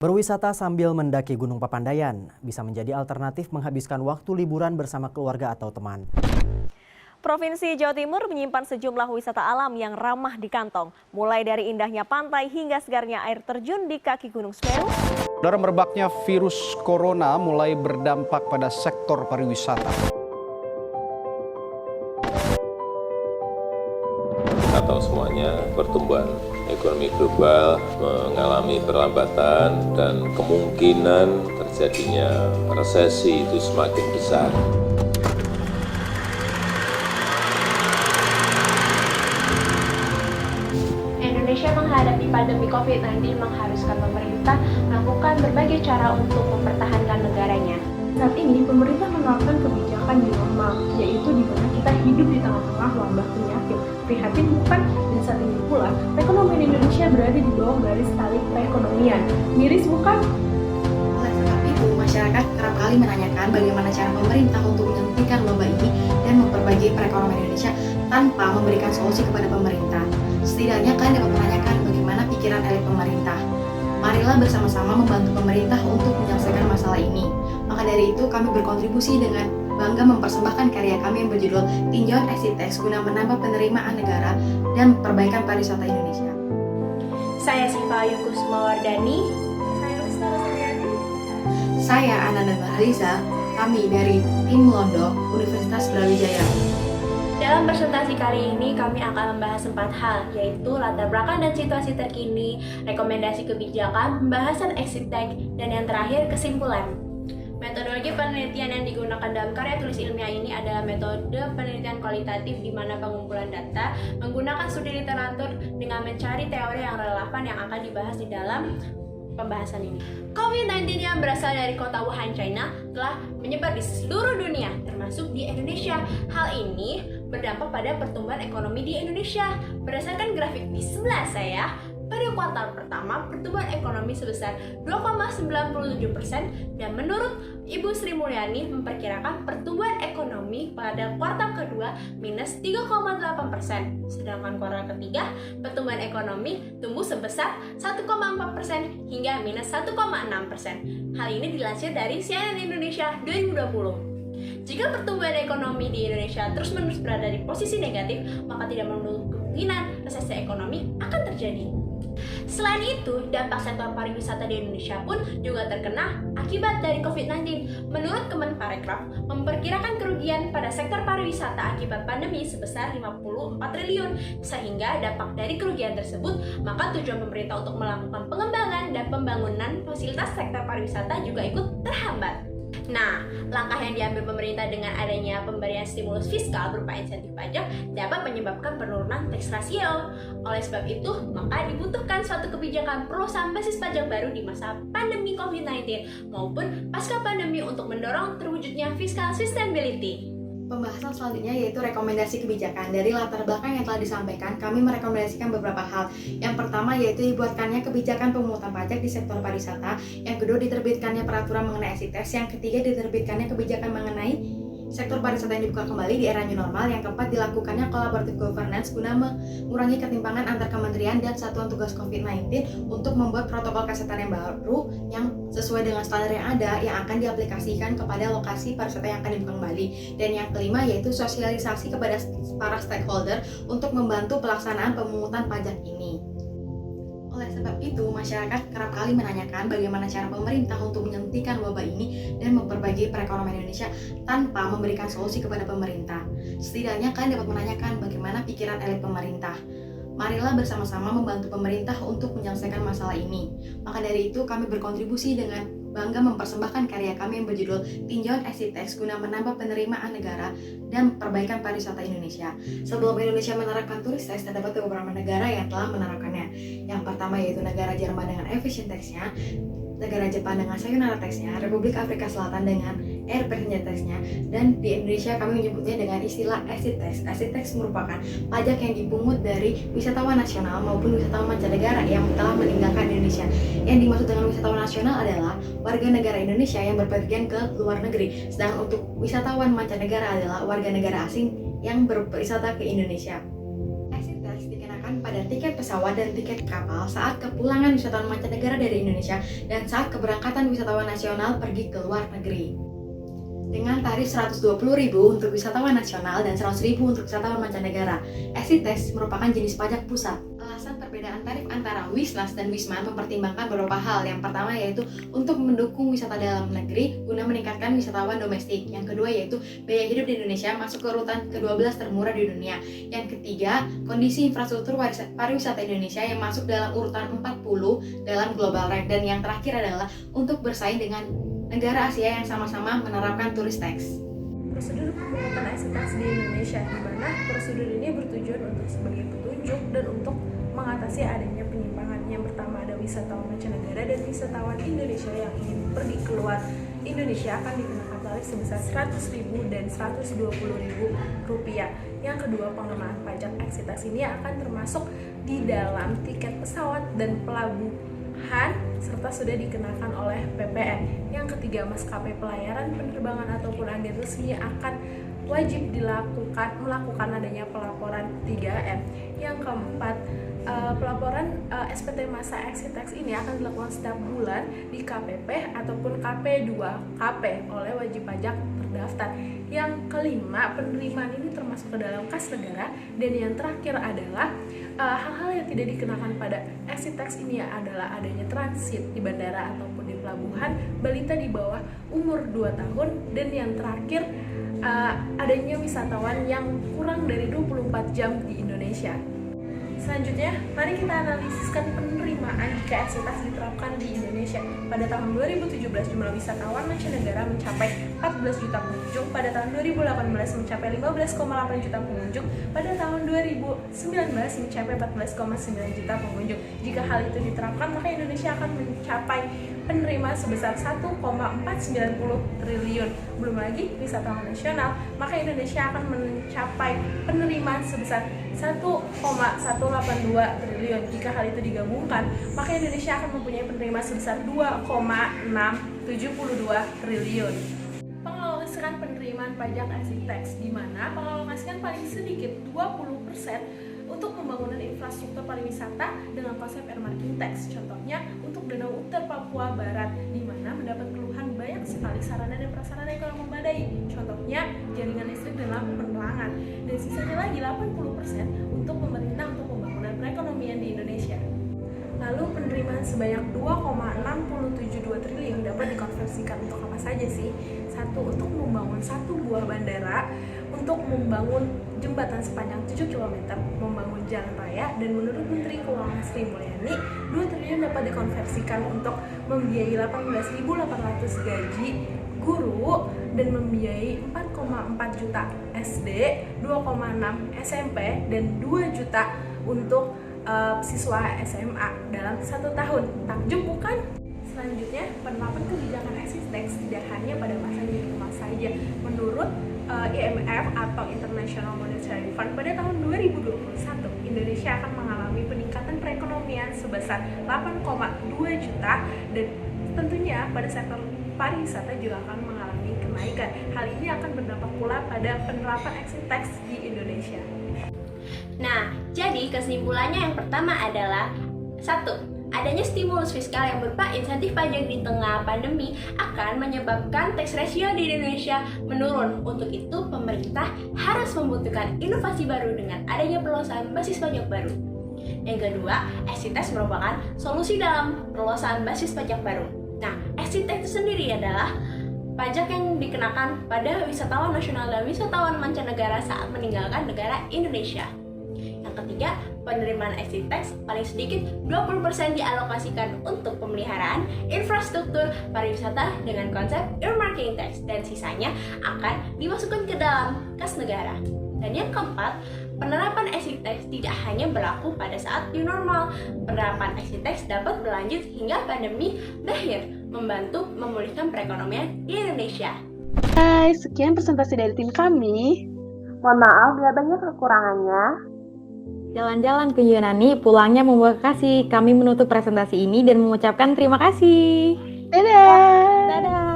Berwisata sambil mendaki Gunung Papandayan bisa menjadi alternatif menghabiskan waktu liburan bersama keluarga atau teman. Provinsi Jawa Timur menyimpan sejumlah wisata alam yang ramah di kantong, mulai dari indahnya pantai hingga segarnya air terjun di kaki Gunung Semeru. Merebaknya virus corona mulai berdampak pada sektor pariwisata. Kita tahu semuanya pertumbuhan ekonomi global mengalami perlambatan dan kemungkinan terjadinya resesi itu semakin besar. Indonesia menghadapi pandemi COVID-19 mengharuskan pemerintah melakukan berbagai cara untuk mempertahankan negaranya. Saat ini, pemerintah menerapkan kebijakan new normal, yaitu di mana kita hidup di tengah-tengah wabah penyakit. Prihatin bukan? Dan saat ini pula, perekonomian Indonesia berada di bawah garis tali perekonomian. Miris bukan? Oleh sebab itu, masyarakat kerap kali menanyakan bagaimana cara pemerintah untuk menghentikan wabah ini dan memperbaiki perekonomian Indonesia tanpa memberikan solusi kepada pemerintah. Setidaknya kalian dapat menanyakan bagaimana pikiran elit pemerintah. Marilah bersama-sama membantu pemerintah untuk menyelesaikan masalah ini. Maka dari itu kami berkontribusi dengan bangga mempersembahkan karya kami yang berjudul Tinjauan Exit Tax guna menambah penerimaan negara dan perbaikan pariwisata Indonesia. Saya Siva Yukusmawardani. Saya Lustara Suryadi. Saya Ananda Mahaliza, kami dari tim Londo Universitas Brawijaya. Dalam presentasi kali ini kami akan membahas 4 hal, yaitu latar belakang dan situasi terkini, rekomendasi kebijakan, pembahasan exit tax, dan yang terakhir kesimpulan. Metodologi penelitian yang digunakan dalam karya tulis ilmiah ini adalah metode penelitian kualitatif di mana pengumpulan data menggunakan studi literatur dengan mencari teori yang relevan yang akan dibahas di dalam pembahasan ini. COVID-19 yang berasal dari kota Wuhan, China telah menyebar di seluruh dunia, termasuk di Indonesia. Hal ini berdampak pada pertumbuhan ekonomi di Indonesia. Berdasarkan grafik di sebelah saya, pada kuartal pertama pertumbuhan ekonomi sebesar 2,97% dan menurut Ibu Sri Mulyani memperkirakan pertumbuhan ekonomi pada kuartal kedua minus 3,8%. Sedangkan kuartal ketiga pertumbuhan ekonomi tumbuh sebesar 1,4% hingga minus 1,6%. Hal ini dilansir dari CNN Indonesia 2020. Jika pertumbuhan ekonomi di Indonesia terus-menerus berada di posisi negatif, maka tidak menutup kemungkinan resesi ekonomi akan terjadi. Selain itu, dampak sektor pariwisata di Indonesia pun juga terkena akibat dari COVID-19. Menurut Kemenparekraf, memperkirakan kerugian pada sektor pariwisata akibat pandemi sebesar 54 triliun. Sehingga dampak dari kerugian tersebut, maka tujuan pemerintah untuk melakukan pengembangan dan pembangunan fasilitas sektor pariwisata juga ikut terhambat. Nah, langkah yang diambil pemerintah dengan adanya pemberian stimulus fiskal berupa insentif pajak dapat menyebabkan penurunan tax ratio. Oleh sebab itu, maka dibutuhkan suatu kebijakan perusahaan basis pajak baru di masa pandemi COVID-19 maupun pasca pandemi untuk mendorong terwujudnya fiscal sustainability. Pembahasan selanjutnya yaitu rekomendasi kebijakan. Dari latar belakang yang telah disampaikan, kami merekomendasikan beberapa hal. Yang pertama yaitu dibuatkannya kebijakan pemungutan pajak di sektor pariwisata. Yang kedua diterbitkannya peraturan mengenai exit tax. Yang ketiga diterbitkannya kebijakan mengenai sektor pariwisata yang dibuka kembali di era new normal. Yang keempat dilakukannya collaborative governance guna mengurangi ketimpangan antar kementerian dan satuan tugas COVID-19 untuk membuat protokol kesehatan yang baru yang sesuai dengan standar yang ada yang akan diaplikasikan kepada lokasi pariwisata yang akan dibuka kembali. Dan yang kelima yaitu sosialisasi kepada para stakeholder untuk membantu pelaksanaan pemungutan pajak ini. Oleh sebab itu, masyarakat kerap kali menanyakan bagaimana cara pemerintah untuk menghentikan wabah ini dan memperbaiki perekonomian Indonesia tanpa memberikan solusi kepada pemerintah. Setidaknya kalian dapat menanyakan bagaimana pikiran elit pemerintah. Marilah bersama-sama membantu pemerintah untuk menyelesaikan masalah ini. Maka dari itu kami berkontribusi dengan bangga mempersembahkan karya kami yang berjudul Tinjauan Exit Tax guna menambah penerimaan negara dan perbaikan pariwisata Indonesia. Sebelum Indonesia menerapkan turis tax, terdapat beberapa negara yang telah menerapkannya. Yang pertama yaitu negara Jerman dengan efficient tax-nya, negara Jepang dengan sayonara tax-nya, Republik Afrika Selatan dengan air passenger tax-nya, dan di Indonesia kami menyebutnya dengan istilah exit tax. Exit tax merupakan pajak yang dipungut dari wisatawan nasional maupun wisatawan mancanegara yang telah meninggalkan Indonesia. Yang dimaksud dengan wisatawan nasional adalah warga negara Indonesia yang berpergian ke luar negeri, sedangkan untuk wisatawan mancanegara adalah warga negara asing yang berwisata ke Indonesia. Exit tax dikenakan diterapkan pada tiket pesawat dan tiket kapal saat kepulangan wisatawan mancanegara dari Indonesia dan saat keberangkatan wisatawan nasional pergi ke luar negeri. Dengan tarif Rp120.000 untuk wisatawan nasional dan Rp100.000 untuk wisatawan mancanegara. Exit tax merupakan jenis pajak pusat. Alasan perbedaan tarif antara Wislas dan Wisman mempertimbangkan beberapa hal. Yang pertama yaitu untuk mendukung wisata dalam negeri guna meningkatkan wisatawan domestik. Yang kedua yaitu biaya hidup di Indonesia masuk ke urutan ke-12 termurah di dunia. Yang ketiga, kondisi infrastruktur pariwisata Indonesia yang masuk dalam urutan 40 dalam Global Rank. Dan yang terakhir adalah untuk bersaing dengan negara Asia yang sama-sama menerapkan turis tax. Prosedur pemungutan exit tax di Indonesia, di mana prosedur ini bertujuan untuk sebagai petunjuk dan untuk mengatasi adanya penyimpangan. Yang pertama ada wisatawan mancanegara dan wisatawan Indonesia yang ingin pergi keluar Indonesia akan dikenakan tarif sebesar Rp100.000 dan Rp120.000. Yang kedua, pengenaan pajak exit tax ini akan termasuk di dalam tiket pesawat dan pelabuhan serta sudah dikenakan oleh PPN. Yang ketiga, maskapai pelayaran penerbangan ataupun agen resmi akan wajib melakukan adanya pelaporan 3M. Yang keempat, pelaporan SPT masa exit tax ini akan dilakukan setiap bulan di KPP ataupun KP2KP oleh wajib pajak terdaftar. Yang kelima, penerimaan ini termasuk ke dalam kas negara. Dan yang terakhir adalah hal-hal yang tidak dikenakan pada exit tax ini adalah adanya transit di bandara ataupun di pelabuhan, balita di bawah umur 2 tahun, dan yang terakhir adanya wisatawan yang kurang dari 24 jam di Indonesia. Selanjutnya, mari kita analisiskan penerimaan jika exit tax diterapkan di Indonesia. Pada tahun 2017, jumlah wisatawan mancanegara mencapai 14 juta pengunjung, pada tahun 2018 mencapai 15,8 juta pengunjung, pada tahun 2019 mencapai 14,9 juta pengunjung. Jika hal itu diterapkan, maka Indonesia akan mencapai penerimaan sebesar 1,490 triliun. Belum lagi wisatawan nasional, maka Indonesia akan mencapai penerimaan sebesar 1,182 triliun. Jika hal itu digabungkan, maka Indonesia akan mempunyai penerimaan sebesar 2,672 triliun. Pengalokasian penerimaan pajak exit tax, di mana pengalokasian paling sedikit 20% untuk pembangunan infrastruktur pariwisata dengan konsep earmarking tax. Contohnya untuk Danau Uter Papua Barat, di mana mendapat keluhan banyak sekali sarana dan prasarana yang kurang memadai. Contohnya jaringan listrik dan lampu penerangan. Dan sisanya lagi 80% untuk pemerintah untuk pembangunan perekonomian di Indonesia. Lalu penerimaan sebanyak 2,672 triliun dapat dikonversikan untuk apa saja sih? Satu, untuk membangun 1 buah bandara, untuk membangun jembatan sepanjang 7 km, membangun jalan raya, dan menurut Menteri Keuangan Sri Mulyani, 2 triliun dapat dikonversikan untuk membiayai 18.800 gaji guru dan membiayai 4,4 juta SD, 2,6 SMP, dan 2 juta untuk siswa SMA dalam 1 tahun. Takjub bukan? Selanjutnya, penerapan kebijakan exit tax tidak hanya pada masa di rumah saja. Menurut IMF atau International Monetary Fund, pada tahun 2021 Indonesia akan mengalami peningkatan perekonomian sebesar 8,2 juta, dan tentunya pada sektor pariwisata juga akan mengalami kenaikan. Hal ini akan berdampak pula pada penerapan exit tax di Indonesia. Nah, jadi kesimpulannya yang pertama adalah 1. Adanya stimulus fiskal yang berupa insentif pajak di tengah pandemi akan menyebabkan tax ratio di Indonesia menurun. Untuk itu, pemerintah harus membutuhkan inovasi baru dengan adanya perluasan basis pajak baru. Yang kedua, exit tax merupakan solusi dalam perluasan basis pajak baru. Nah, exit tax itu sendiri adalah pajak yang dikenakan pada wisatawan nasional dan wisatawan mancanegara saat meninggalkan negara Indonesia. Yang ketiga, penerimaan exit tax paling sedikit 20% dialokasikan untuk pemeliharaan infrastruktur pariwisata dengan konsep earmarking tax, dan sisanya akan dimasukkan ke dalam kas negara. Dan yang keempat, penerapan exit tax tidak hanya berlaku pada saat new normal. Penerapan exit tax dapat berlanjut hingga pandemi berakhir, membantu memulihkan perekonomian di Indonesia. Hai, sekian presentasi dari tim kami. Mohon maaf bila banyak kekurangannya. Jalan-jalan ke Yunani, pulangnya membawa kasih. Kami menutup presentasi ini dan mengucapkan terima kasih. Dadah! Dadah!